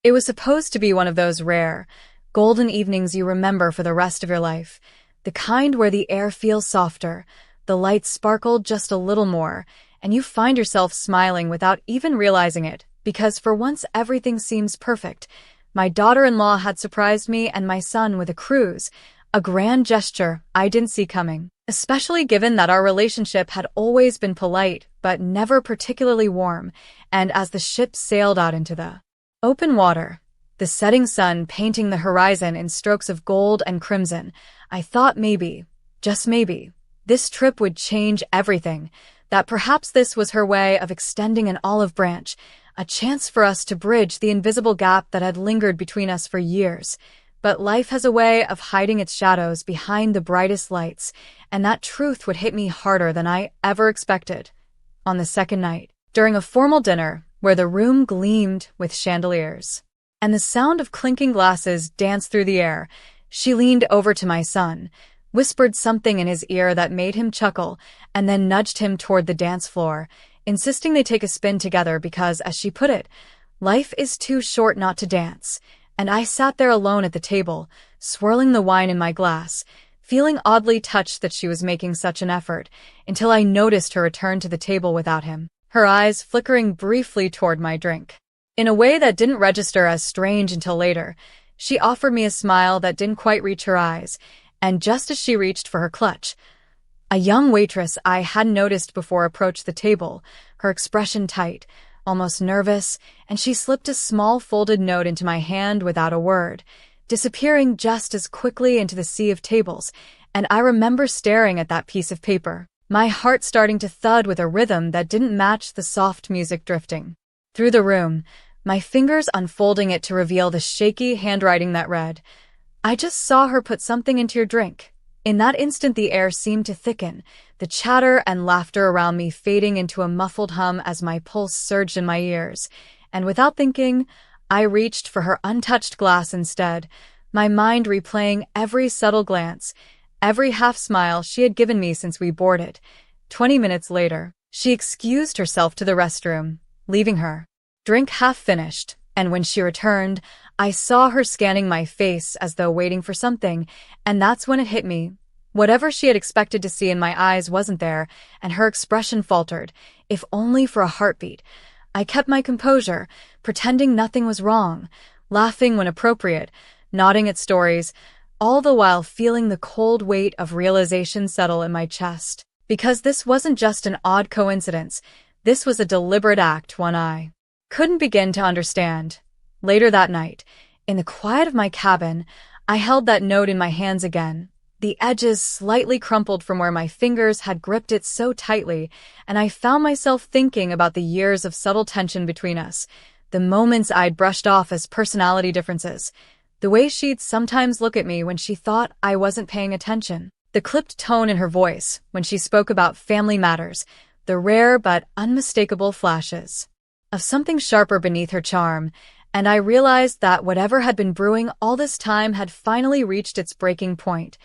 It was supposed to be one of those rare, golden evenings you remember for the rest of your life. The kind where the air feels softer, the lights sparkle just a little more, and you find yourself smiling without even realizing it, because for once everything seems perfect. My daughter-in-law had surprised me and my son with a cruise, a grand gesture I didn't see coming, especially given that our relationship had always been polite but never particularly warm, and as the ship sailed out into the open water, the setting sun painting the horizon in strokes of gold and crimson, I thought maybe, just maybe, this trip would change everything, that perhaps this was her way of extending an olive branch, a chance for us to bridge the invisible gap that had lingered between us for years. But life has a way of hiding its shadows behind the brightest lights, and that truth would hit me harder than I ever expected. On the second night, during a formal dinner where the room gleamed with chandeliers, and the sound of clinking glasses danced through the air, she leaned over to my son, whispered something in his ear that made him chuckle, and then nudged him toward the dance floor, insisting they take a spin together because, as she put it, life is too short not to dance. And I sat there alone at the table, swirling the wine in my glass, feeling oddly touched that she was making such an effort, until I noticed her return to the table without him, her eyes flickering briefly toward my drink. In a way that didn't register as strange until later, she offered me a smile that didn't quite reach her eyes, and just as she reached for her clutch, a young waitress I hadn't noticed before approached the table, her expression tight, almost nervous, and she slipped a small folded note into my hand without a word, disappearing just as quickly into the sea of tables, and I remember staring at that piece of paper, my heart starting to thud with a rhythm that didn't match the soft music drifting through the room, my fingers unfolding it to reveal the shaky handwriting that read, "I just saw her put something into your drink." In that instant the air seemed to thicken, the chatter and laughter around me fading into a muffled hum as my pulse surged in my ears, and without thinking, I reached for her untouched glass instead, my mind replaying every subtle glance, every half-smile she had given me since we boarded. 20 minutes later, she excused herself to the restroom, leaving her drink half-finished, and when she returned, I saw her scanning my face as though waiting for something, and that's when it hit me. Whatever she had expected to see in my eyes wasn't there, and her expression faltered, if only for a heartbeat. I kept my composure, pretending nothing was wrong, laughing when appropriate, nodding at stories, all the while feeling the cold weight of realization settle in my chest. Because this wasn't just an odd coincidence, this was a deliberate act one I couldn't begin to understand. Later that night, in the quiet of my cabin, I held that note in my hands again, the edges slightly crumpled from where my fingers had gripped it so tightly, and I found myself thinking about the years of subtle tension between us, the moments I'd brushed off as personality differences, the way she'd sometimes look at me when she thought I wasn't paying attention, the clipped tone in her voice when she spoke about family matters, the rare but unmistakable flashes of something sharper beneath her charm, and I realized that whatever had been brewing all this time had finally reached its breaking point.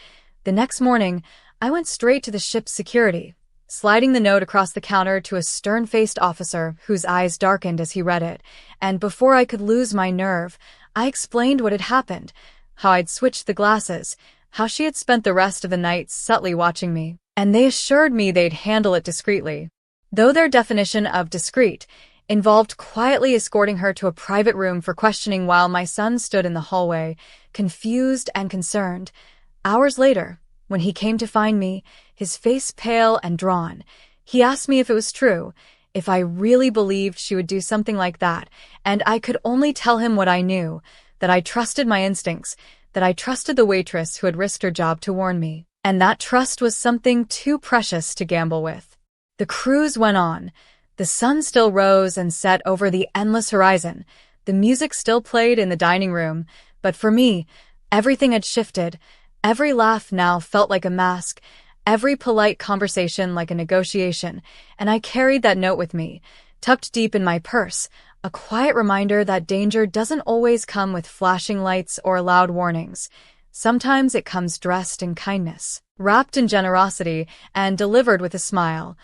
The next morning, I went straight to the ship's security, sliding the note across the counter to a stern-faced officer whose eyes darkened as he read it, and before I could lose my nerve, I explained what had happened, how I'd switched the glasses, how she had spent the rest of the night subtly watching me, and they assured me they'd handle it discreetly. Though their definition of discreet involved quietly escorting her to a private room for questioning while my son stood in the hallway, confused and concerned. Hours later, when he came to find me, his face pale and drawn, he asked me if it was true, if I really believed she would do something like that, and I could only tell him what I knew, that I trusted my instincts, that I trusted the waitress who had risked her job to warn me, and that trust was something too precious to gamble with. The cruise went on. The sun still rose and set over the endless horizon. The music still played in the dining room, but for me, everything had shifted. Every laugh now felt like a mask, every polite conversation like a negotiation, and I carried that note with me, tucked deep in my purse, a quiet reminder that danger doesn't always come with flashing lights or loud warnings. Sometimes it comes dressed in kindness, wrapped in generosity, and delivered with a smile.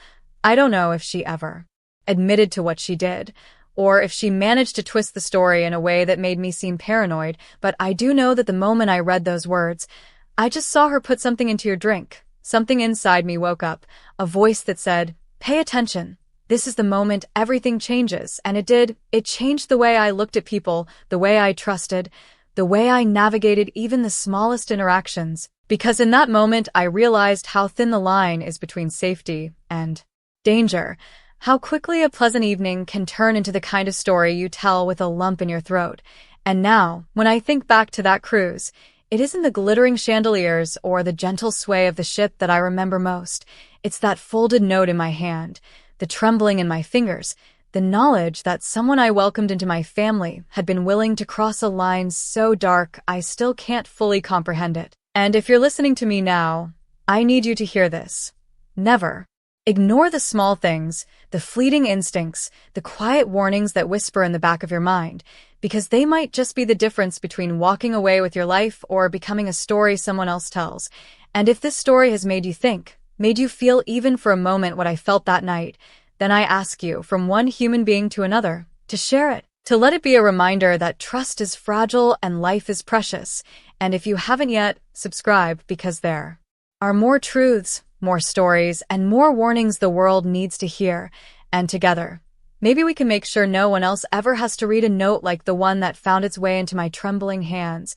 I don't know if she ever admitted to what she did, or if she managed to twist the story in a way that made me seem paranoid, but I do know that the moment I read those words, I just saw her put something into your drink. Something inside me woke up, a voice that said, "Pay attention. This is the moment everything changes," and it did. It changed the way I looked at people, the way I trusted, the way I navigated even the smallest interactions. Because in that moment, I realized how thin the line is between safety and danger, how quickly a pleasant evening can turn into the kind of story you tell with a lump in your throat. And now, when I think back to that cruise, it isn't the glittering chandeliers or the gentle sway of the ship that I remember most. It's that folded note in my hand, the trembling in my fingers, the knowledge that someone I welcomed into my family had been willing to cross a line so dark I still can't fully comprehend it. And if you're listening to me now, I need you to hear this. Never ignore the small things, the fleeting instincts, the quiet warnings that whisper in the back of your mind, because they might just be the difference between walking away with your life or becoming a story someone else tells. And if this story has made you think, made you feel even for a moment what I felt that night, then I ask you, from one human being to another, to share it, to let it be a reminder that trust is fragile and life is precious. And if you haven't yet, subscribe, because there are more truths, more stories, and more warnings the world needs to hear. And together, maybe we can make sure no one else ever has to read a note like the one that found its way into my trembling hands.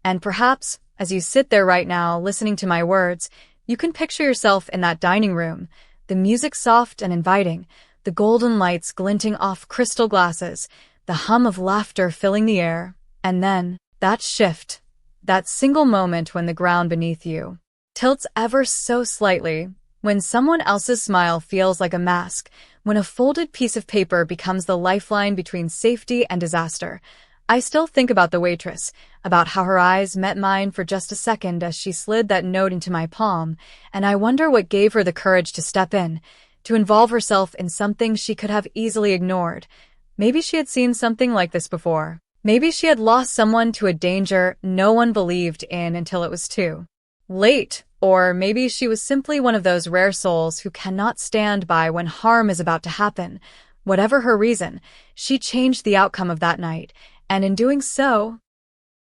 And perhaps, as you sit there right now listening to my words, you can picture yourself in that dining room, the music soft and inviting, the golden lights glinting off crystal glasses, the hum of laughter filling the air, and then, that shift, that single moment when the ground beneath you tilts ever so slightly, when someone else's smile feels like a mask, when a folded piece of paper becomes the lifeline between safety and disaster. I still think about the waitress, about how her eyes met mine for just a second as she slid that note into my palm, and I wonder what gave her the courage to step in, to involve herself in something she could have easily ignored. Maybe she had seen something like this before. Maybe she had lost someone to a danger no one believed in until it was too late. Or maybe she was simply one of those rare souls who cannot stand by when harm is about to happen. Whatever her reason, she changed the outcome of that night, and in doing so,